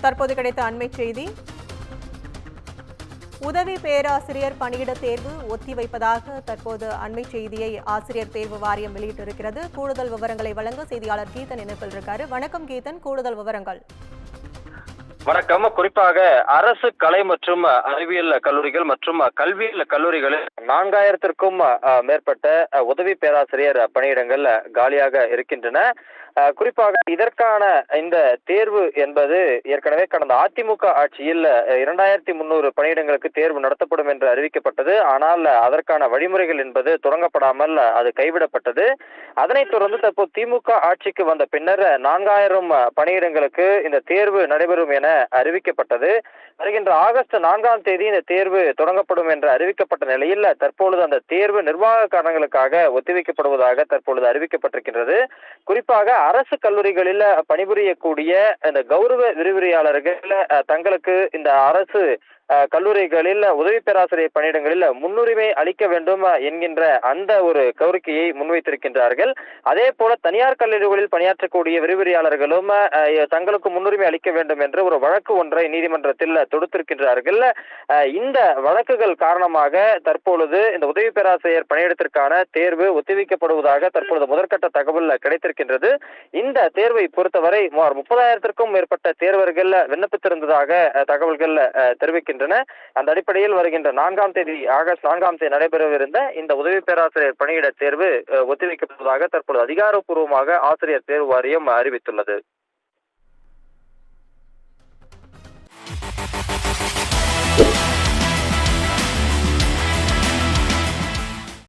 தற்போது கிடைத்த அண்மை செய்தி. உதவி பேராசிரியர் பணியிட தேர்வு ஒத்திவைப்பதாக தற்போது அண்மை செய்தியை ஆசிரியர் தேர்வு வாரியம் வெளியிட்டிருக்கிறது. கூடுதல் விவரங்களை வழங்க செய்தியாளர் கீதன் இணைப்பில் இருக்காரு. வணக்கம் கீதன், கூடுதல் விவரங்கள். வணக்கம். குறிப்பாக அரசு கலை மற்றும் அறிவியல் கல்லூரிகள் மற்றும் கல்வியியல் கல்லூரிகளில் 4000க்கும் மேற்பட்ட உதவி பேராசிரியர் பணியிடங்கள் காலியாக இருக்கின்றன. குறிப்பாக இதற்கான இந்த தேர்வு என்பது ஏற்கனவே கடந்த அதிமுக ஆட்சியில் 2300 பணியிடங்களுக்கு தேர்வு நடத்தப்படும் என்று அறிவிக்கப்பட்டது. ஆனால் அதற்கான வழிமுறைகள் என்பது தொடங்கப்படாமல் அது கைவிடப்பட்டது. அதனைத் தொடர்ந்து தற்போது திமுக ஆட்சிக்கு வந்த பின்னர் 4000 பணியிடங்களுக்கு இந்த தேர்வு நடைபெறும் என அறிவிக்கப்பட்டது. வருகின்ற ஆகஸ்ட் 4ஆம் தேதி இந்த தேர்வு தொடங்கப்படும் என்று அறிவிக்கப்பட்ட நிலையில் தற்பொழுது அந்த தேர்வு நிர்வாக காரணங்களுக்காக ஒத்திவைக்கப்படுவதாக தற்பொழுது அறிவிக்கப்பட்டிருக்கின்றது. குறிப்பாக அரசு கல்லூரிகளில் பணிபுரியக்கூடிய இந்த கௌரவ விரிவுரையாளர்கள் தங்களுக்கு இந்த அரசு கல்லூரிகளில் உதவி பேராசிரியர் பணியிடங்களில் முன்னுரிமை அளிக்க வேண்டும் என்கின்ற அந்த ஒரு கோரிக்கையை முன்வைத்திருக்கின்றார்கள். அதே போல தனியார் கல்லூரிகளில் பணியாற்றக்கூடிய விரிவுரையாளர்களும் தங்களுக்கு முன்னுரிமை அளிக்க வேண்டும் என்று ஒரு வழக்கு ஒன்றை நீதிமன்றத்தில் தொடுத்திருக்கின்றார்கள். இந்த வழக்குகள் காரணமாக தற்பொழுது இந்த உதவி பேராசிரியர் பணியிடத்திற்கான தேர்வு ஒத்திவைக்கப்படுவதாக தற்பொழுது முதற்கட்ட தகவல் கிடைத்திருக்கின்றது. இந்த தேர்வை பொறுத்தவரை 30,000க்கும் மேற்பட்ட தேர்வர்கள் விண்ணப்பித்திருந்ததாக தகவல்கள் தெரிவிக்கின்றன. அந்த அடிப்படையில் வருகின்ற ஆகஸ்ட் 4ஆம் தேதி நடைபெறவிருந்த இந்த உதவி பேராசிரியர் பணியிட தேர்வு ஒத்திவைக்கப்படுவதாக தற்பொழுது அதிகாரப்பூர்வமாக ஆசிரியர் தேர்வு வாரியம் அறிவித்துள்ளது.